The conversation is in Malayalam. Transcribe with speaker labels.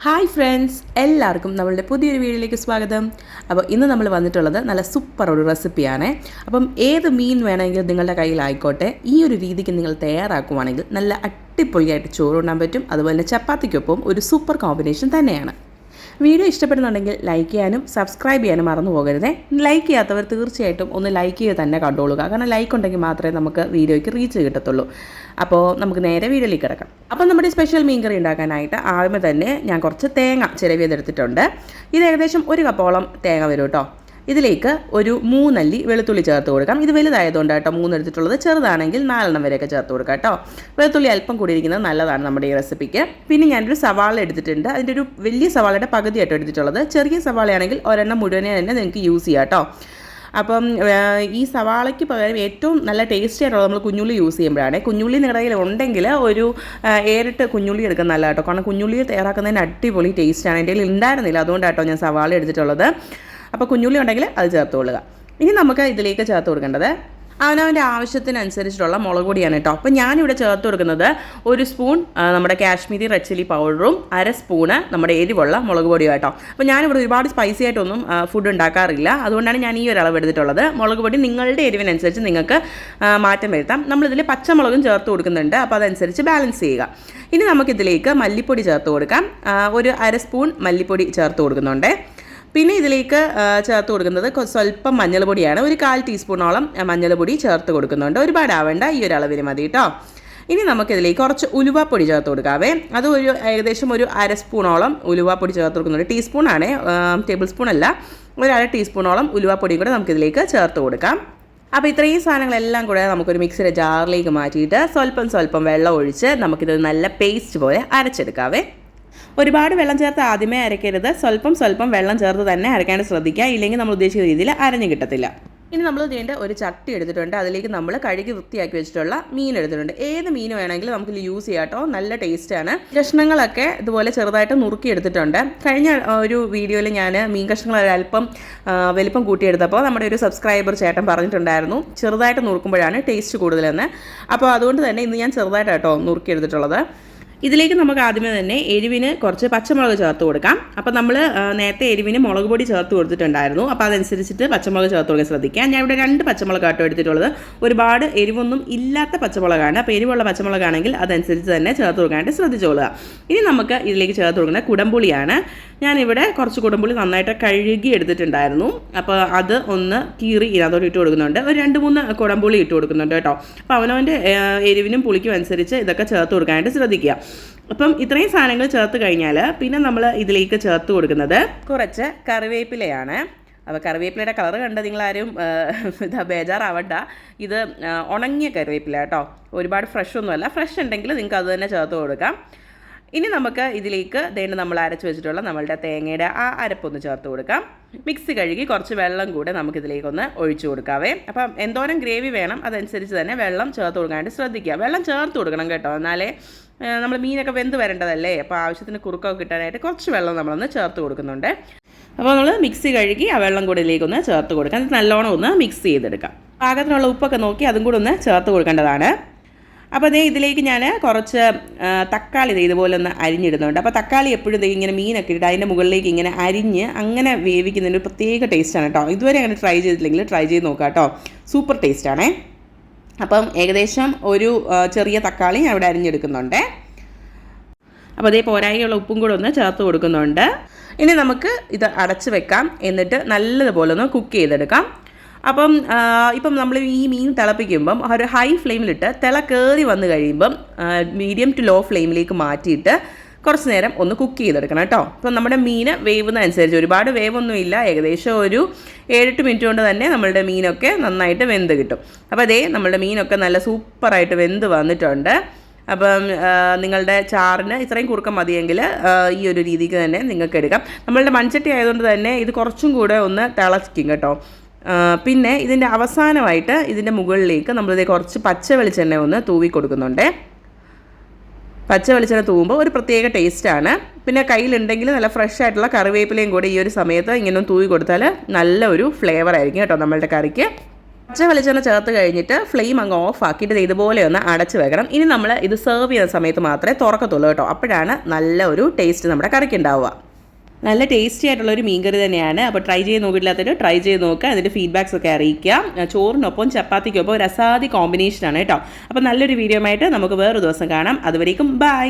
Speaker 1: ഹായ് ഫ്രണ്ട്സ്, എല്ലാവർക്കും നമ്മളുടെ പുതിയൊരു വീഡിയോയിലേക്ക് സ്വാഗതം. അപ്പോൾ ഇന്ന് നമ്മൾ വന്നിട്ടുള്ളത് നല്ല സൂപ്പർ ഒരു റെസിപ്പിയാണ്. അപ്പം ഏത് മീൻ വേണമെങ്കിലും നിങ്ങളുടെ കയ്യിലായിക്കോട്ടെ, ഈ ഒരു രീതിക്ക് നിങ്ങൾ തയ്യാറാക്കുവാണെങ്കിൽ നല്ല അടിപൊളിയായിട്ട് ചോറുണ്ണാൻ പറ്റും. അതുപോലെ തന്നെ ചപ്പാത്തിക്കൊപ്പം ഒരു സൂപ്പർ കോമ്പിനേഷൻ തന്നെയാണ്. വീഡിയോ ഇഷ്ടപ്പെടുന്നുണ്ടെങ്കിൽ ലൈക്ക് ചെയ്യാനും സബ്സ്ക്രൈബ് ചെയ്യാനും മറന്നു പോകരുതേ. ലൈക്ക് ചെയ്യാത്തവർ തീർച്ചയായിട്ടും ഒന്ന് ലൈക്ക് ചെയ്ത് തന്നെ കണ്ടോളുക. കാരണം ലൈക്ക് ഉണ്ടെങ്കിൽ മാത്രമേ നമുക്ക് വീഡിയോയ്ക്ക് റീച്ച് കിട്ടത്തുള്ളൂ. അപ്പോൾ നമുക്ക് നേരെ വീഡിയോയിലേക്ക് കിടക്കാം. അപ്പോൾ നമ്മുടെ സ്പെഷ്യൽ മീൻ കറി ഉണ്ടാക്കാനായിട്ട് ആദ്യമേ തന്നെ ഞാൻ കുറച്ച് തേങ്ങ ചിരവിയതെടുത്തിട്ടുണ്ട്. ഇത് ഏകദേശം 1 കപ്പോളം തേങ്ങ വരും കേട്ടോ. ഇതിലേക്ക് ഒരു 3 അല്ലി വെളുത്തുള്ളി ചേർത്ത് കൊടുക്കാം. ഇത് വലുതായതുകൊണ്ട് കേട്ടോ 3 എടുത്തിട്ടുള്ളത്. ചെറുതാണെങ്കിൽ 4 വരെയൊക്കെ ചേർത്ത് കൊടുക്കാം കേട്ടോ. വെളുത്തുള്ളി അല്പം കൂടിയിരിക്കുന്നത് നല്ലതാണ് നമ്മുടെ ഈ റെസിപ്പിക്ക്. പിന്നെ ഞാനൊരു സവാള എടുത്തിട്ടുണ്ട്. അതിൻ്റെ ഒരു വലിയ സവാളയുടെ പകുതിയായിട്ട് എടുത്തിട്ടുള്ളത്. ചെറിയ സവാളയാണെങ്കിൽ ഒരെണ്ണം മുഴുവനെ തന്നെ നിങ്ങൾക്ക് യൂസ് ചെയ്യാം കേട്ടോ. അപ്പം ഈ സവാളയ്ക്ക് പകരം ഏറ്റവും നല്ല ടേസ്റ്റി ആയിട്ടുള്ളത് നമ്മൾ കുഞ്ഞുള്ളി യൂസ് ചെയ്യുമ്പോഴാണ്. കുഞ്ഞുള്ളി നിങ്ങളുടെ കയ്യിൽ ഉണ്ടെങ്കിൽ ഒരു ഏറിട്ട് കുഞ്ഞുള്ളി എടുക്കുന്ന നല്ല കേട്ടോ. കാരണം കുഞ്ഞുള്ളി തയ്യാറാക്കുന്നതിന് അടിപൊളി ടേസ്റ്റാണ്. എൻ്റെ കയ്യിൽ ഉണ്ടായിരുന്നില്ല, അതുകൊണ്ടാട്ടോ ഞാൻ സവാള എടുത്തിട്ടുള്ളത്. അപ്പോൾ കുഞ്ഞുള്ളി ഉണ്ടെങ്കിൽ അത് ചേർത്ത് കൊള്ളുക. ഇനി നമുക്ക് ഇതിലേക്ക് ചേർത്ത് കൊടുക്കേണ്ടത് അവനവൻ്റെ ആവശ്യത്തിനനുസരിച്ചിട്ടുള്ള മുളക് പൊടിയാണ് കേട്ടോ. അപ്പോൾ ഞാനിവിടെ ചേർത്ത് കൊടുക്കുന്നത് 1 സ്പൂൺ നമ്മുടെ കാശ്മീരി റെഡ് ചില്ലി പൗഡറും 1/2 സ്പൂണ് നമ്മുടെ എരിവുള്ള മുളക് പൊടിയും കേട്ടോ. അപ്പോൾ ഞാനിവിടെ ഒരുപാട് സ്പൈസി ആയിട്ടൊന്നും ഫുഡ് ഉണ്ടാക്കാറില്ല, അതുകൊണ്ടാണ് ഞാൻ ഈ ഒരു അളവ് എടുത്തിട്ടുള്ളത്. മുളക് പൊടി നിങ്ങളുടെ എരിവിനനുസരിച്ച് നിങ്ങൾക്ക് മാറ്റം വരുത്താം. നമ്മളിതിൽ പച്ചമുളകും ചേർത്ത് കൊടുക്കുന്നുണ്ട്, അപ്പോൾ അതനുസരിച്ച് ബാലൻസ് ചെയ്യുക. ഇനി നമുക്കിതിലേക്ക് മല്ലിപ്പൊടി ചേർത്ത് കൊടുക്കാം. ഒരു 1/2 സ്പൂൺ മല്ലിപ്പൊടി ചേർത്ത് കൊടുക്കുന്നുണ്ട്. പിന്നെ ഇതിലേക്ക് ചേർത്ത് കൊടുക്കുന്നത് സ്വല്പം മഞ്ഞൾപ്പൊടിയാണ്. ഒരു 1/4 ടീസ്പൂണോളം മഞ്ഞൾപ്പൊടി ചേർത്ത് കൊടുക്കുന്നുണ്ട്. ഒരുപാട് ആവേണ്ട, ഈ ഒരു അളവിന് മതി കേട്ടോ. ഇനി നമുക്കിതിലേക്ക് കുറച്ച് ഉലുവാപ്പൊടി ചേർത്ത് കൊടുക്കാവേ. അത് ഏകദേശം ഒരു 1/2 സ്പൂണോളം ഉലുവാപ്പൊടി ചേർത്ത് കൊടുക്കുന്നുണ്ട്. ടീസ്പൂണാണ്, ടേബിൾ സ്പൂൺ അല്ല. ഒരു 1/2 ടീസ്പൂണോളം ഉലുവാപ്പൊടിയും കൂടെ നമുക്കിതിലേക്ക് ചേർത്ത് കൊടുക്കാം. അപ്പോൾ ഇത്രയും സാധനങ്ങളെല്ലാം കൂടെ നമുക്കൊരു മിക്സിയുടെ ജാറിലേക്ക് മാറ്റിയിട്ട് സ്വല്പം വെള്ളം ഒഴിച്ച് നമുക്കിത് നല്ല പേസ്റ്റ് പോലെ അരച്ചെടുക്കാവേ. ഒരുപാട് വെള്ളം ചേർത്ത് ആദ്യമേ അരയ്ക്കരുത്. സ്വല്പം വെള്ളം ചേർത്ത് തന്നെ അരയ്ക്കാണ്ട് ശ്രദ്ധിക്കുക, ഇല്ലെങ്കിൽ നമ്മൾ ഉദ്ദേശിക്കുന്ന രീതിയിൽ അരഞ്ഞു കിട്ടത്തില്ല. ഇനി നമ്മൾ ഇതിൻ്റെ ഒരു ചട്ടി എടുത്തിട്ടുണ്ട്. അതിലേക്ക് നമ്മൾ കഴുകി വൃത്തിയാക്കി വെച്ചിട്ടുള്ള മീൻ എടുത്തിട്ടുണ്ട്. ഏത് മീൻ വേണമെങ്കിലും നമുക്ക് യൂസ് ചെയ്യാം കേട്ടോ. നല്ല ടേസ്റ്റാണ്. കഷ്ണങ്ങളൊക്കെ ഇതുപോലെ ചെറുതായിട്ട് നുറുക്കി എടുത്തിട്ടുണ്ട്. കഴിഞ്ഞ ഒരു വീഡിയോയിൽ ഞാൻ മീൻ കഷ്ണങ്ങൾ അല്പം വലിപ്പം കൂട്ടിയെടുത്തപ്പോൾ നമ്മുടെ ഒരു സബ്സ്ക്രൈബർ ചേട്ടൻ പറഞ്ഞിട്ടുണ്ടായിരുന്നു ചെറുതായിട്ട് നുറുക്കുമ്പോഴാണ് ടേസ്റ്റ് കൂടുതലെന്ന്. അപ്പോൾ അതുകൊണ്ട് തന്നെ ഇന്ന് ഞാൻ ചെറുതായിട്ടാട്ടോ നുറുക്കി എടുത്തിട്ടുള്ളത്. ഇതിലേക്ക് നമുക്ക് ആദ്യമേ തന്നെ എരിവിന് കുറച്ച് പച്ചമുളക് ചേർത്ത് കൊടുക്കാം. അപ്പോൾ നമ്മൾ നേരത്തെ എരിവിന് മുളക് പൊടി ചേർത്ത് കൊടുത്തിട്ടുണ്ടായിരുന്നു. അപ്പോൾ അതനുസരിച്ചിട്ട് പച്ചമുളക് ചേർത്ത് കൊടുക്കാൻ ശ്രദ്ധിക്കാം. ഞാൻ ഇവിടെ 2 പച്ചമുളകാട്ടോ എടുത്തിട്ടുള്ളത്. ഒരുപാട് എരിവൊന്നും ഇല്ലാത്ത പച്ചമുളകാണ്. അപ്പോൾ എരിവുള്ള പച്ചമുളകാണെങ്കിൽ അതനുസരിച്ച് തന്നെ ചേർത്ത് കൊടുക്കാനായിട്ട് ശ്രദ്ധിച്ചോളുക. ഇനി നമുക്ക് ഇതിലേക്ക് ചേർത്ത് കൊടുക്കുന്നത് കുടംപുളിയാണ്. ഞാനിവിടെ കുറച്ച് കുടംപുളി നന്നായിട്ട് കഴുകി എടുത്തിട്ടുണ്ടായിരുന്നു. അപ്പോൾ അത് ഒന്ന് കീറി ഇതിനകത്തോട്ട് ഇട്ട് കൊടുക്കുന്നുണ്ട്. ഒരു 2-3 കുടംപുളി ഇട്ട് കൊടുക്കുന്നുണ്ട് കേട്ടോ. അപ്പോൾ അവനവൻ്റെ എരിവിനും പുളിക്കും അനുസരിച്ച് ഇതൊക്കെ ചേർത്ത് കൊടുക്കാനായിട്ട് ശ്രദ്ധിക്കുക. അപ്പം ഇത്രയും സാധനങ്ങൾ ചേർത്ത് കഴിഞ്ഞാൽ പിന്നെ നമ്മൾ ഇതിലേക്ക് ചേർത്ത് കൊടുക്കുന്നത് കുറച്ച് കറിവേപ്പിലയാണ്. അപ്പോൾ കറിവേപ്പിലയുടെ കളർ കണ്ട് നിങ്ങളാരും ബേജാറാവണ്ട. ഇത് ഉണങ്ങിയ കറിവേപ്പില കേട്ടോ. ഒരുപാട് ഫ്രഷ് ഒന്നുമല്ല. ഫ്രഷ് ഉണ്ടെങ്കിൽ നിങ്ങൾക്ക് അത് തന്നെ ചേർത്ത് കൊടുക്കാം. ഇനി നമുക്ക് ഇതിലേക്ക് നമ്മൾ അരച്ച് വെച്ചിട്ടുള്ള നമ്മളുടെ തേങ്ങയുടെ ആ അരപ്പൊന്ന് ചേർത്ത് കൊടുക്കാം. മിക്സി കഴുകി കുറച്ച് വെള്ളം കൂടെ നമുക്കിതിലേക്കൊന്ന് ഒഴിച്ചു കൊടുക്കാവേ. അപ്പം എന്തോരം ഗ്രേവി വേണം അതനുസരിച്ച് തന്നെ വെള്ളം ചേർത്ത് കൊടുക്കാനായിട്ട് ശ്രദ്ധിക്കുക. വെള്ളം ചേർത്ത് കൊടുക്കണം കേട്ടോ, എന്നാലേ നമ്മൾ മീനൊക്കെ വെന്ത് വരേണ്ടതല്ലേ. അപ്പോൾ ആവശ്യത്തിന് കുറുക്കൊക്കെ കിട്ടാനായിട്ട് കുറച്ച് വെള്ളം നമ്മളൊന്ന് ചേർത്ത് കൊടുക്കുന്നുണ്ട്. അപ്പോൾ നമ്മൾ മിക്സി കഴുകി ആ വെള്ളം കൂടെ ഇതിലേക്കൊന്ന് ചേർത്ത് കൊടുക്കാം. നല്ലോണം ഒന്ന് മിക്സ് ചെയ്തെടുക്കാം. പാകത്തിനുള്ള ഉപ്പൊക്കെ നോക്കി അതും കൂടെ ഒന്ന് ചേർത്ത് കൊടുക്കേണ്ടതാണ്. അപ്പോൾ ഇതിലേക്ക് ഞാൻ കുറച്ച് തക്കാളി ഇതുപോലെ ഒന്ന് അരിഞ്ഞിടുന്നുണ്ട്. അപ്പോൾ തക്കാളി എപ്പോഴും ഇങ്ങനെ മീനൊക്കെ ഇട്ട് അതിൻ്റെ മുകളിലേക്ക് ഇങ്ങനെ അരിഞ്ഞ് അങ്ങനെ വേവിക്കുന്നതിന് ഒരു പ്രത്യേക ടേസ്റ്റാണ് കേട്ടോ. ഇതുവരെ അങ്ങനെ ട്രൈ ചെയ്തിട്ടില്ലെങ്കിൽ ട്രൈ ചെയ്ത് നോക്കാം കേട്ടോ. സൂപ്പർ ടേസ്റ്റാണേ. അപ്പം ഏകദേശം ഒരു ചെറിയ തക്കാളി ഞാൻ ഇവിടെ അരിഞ്ഞെടുക്കുന്നുണ്ട്. അപ്പോൾ പോരായിയുള്ള ഉപ്പും കൂടെ ഒന്ന് ചേർത്ത് കൊടുക്കുന്നുണ്ട്. ഇനി നമുക്ക് ഇത് അടച്ച് വെക്കാം. എന്നിട്ട് നല്ലതുപോലെ ഒന്ന് കുക്ക് ചെയ്തെടുക്കാം. ഇപ്പം നമ്മൾ ഈ മീൻ തിളപ്പിക്കുമ്പം ഒരു ഹൈ ഫ്ലെയിമിലിട്ട് കയറി വന്നു കഴിയുമ്പം മീഡിയം ടു ലോ ഫ്ലെയിമിലേക്ക് മാറ്റിയിട്ട് കുറച്ച് നേരം ഒന്ന് കുക്ക് ചെയ്തെടുക്കണം കേട്ടോ. അപ്പം നമ്മുടെ മീൻ വേവുന്നതനുസരിച്ച് ഒരുപാട് വേവൊന്നുമില്ല, ഏകദേശം ഒരു 7-8 മിനിറ്റ് കൊണ്ട് തന്നെ നമ്മളുടെ മീനൊക്കെ നന്നായിട്ട് വെന്ത് കിട്ടും. അപ്പോൾ നമ്മളുടെ മീനൊക്കെ നല്ല സൂപ്പറായിട്ട് വെന്ത് വന്നിട്ടുണ്ട്. അപ്പം നിങ്ങളുടെ ചാറിന് ഇത്രയും കുറുക്കം മതിയെങ്കിൽ ഈ ഒരു രീതിക്ക് തന്നെ നിങ്ങൾക്ക് എടുക്കാം. നമ്മളുടെ മൺചട്ടി ആയതുകൊണ്ട് തന്നെ ഇത് കുറച്ചും കൂടെ ഒന്ന് തിളയ്ക്കും കേട്ടോ. പിന്നെ ഇതിൻ്റെ അവസാനമായിട്ട് ഇതിൻ്റെ മുകളിലേക്ക് നമ്മളിത് കുറച്ച് പച്ച വെളിച്ചെണ്ണ ഒന്ന് തൂവി കൊടുക്കുന്നുണ്ട്. പച്ച വെളിച്ചെണ്ണ തൂവുമ്പോൾ ഒരു പ്രത്യേക ടേസ്റ്റാണ്. പിന്നെ കയ്യിലുണ്ടെങ്കിൽ നല്ല ഫ്രഷ് ആയിട്ടുള്ള കറിവേപ്പിലയും കൂടെ ഈ ഒരു സമയത്ത് ഇങ്ങനെ തൂവി കൊടുത്താൽ നല്ല ഒരു ഫ്ലേവർ ആയിരിക്കും കേട്ടോ നമ്മളുടെ കറിക്ക്. പച്ച വെളിച്ചെണ്ണ ചേർത്ത് കഴിഞ്ഞിട്ട് ഫ്ലെയിം അങ്ങ് ഓഫ് ആക്കിയിട്ട് ഇതുപോലെ ഒന്ന് അടച്ച് വെക്കണം. ഇനി നമ്മൾ ഇത് സെർവ് ചെയ്യുന്ന സമയത്ത് മാത്രമേ തുറക്കത്തുള്ളൂ കേട്ടോ. അപ്പോഴാണ് നല്ല ഒരു ടേസ്റ്റ് നമ്മുടെ കറിക്ക് ഉണ്ടാവുക. നല്ല ടേസ്റ്റി ആയിട്ടുള്ളൊരു മീൻകറി തന്നെയാണ്. അപ്പോൾ ട്രൈ ചെയ്ത് നോക്കിയില്ലാത്തവർ ട്രൈ ചെയ്ത് നോക്കുക, അതിൻ്റെ ഫീഡ്ബാക്സ് ഒക്കെ അറിയിക്കുക. ചോറിനൊപ്പം ചപ്പാത്തിക്കൊപ്പം ഒരു അസാധി കോമ്പിനേഷനാണ് കേട്ടോ. അപ്പോൾ നല്ലൊരു വീഡിയോ ആയിട്ട് നമുക്ക് വേറൊരു ദിവസം കാണാം. അതുവരേക്കും ബൈ.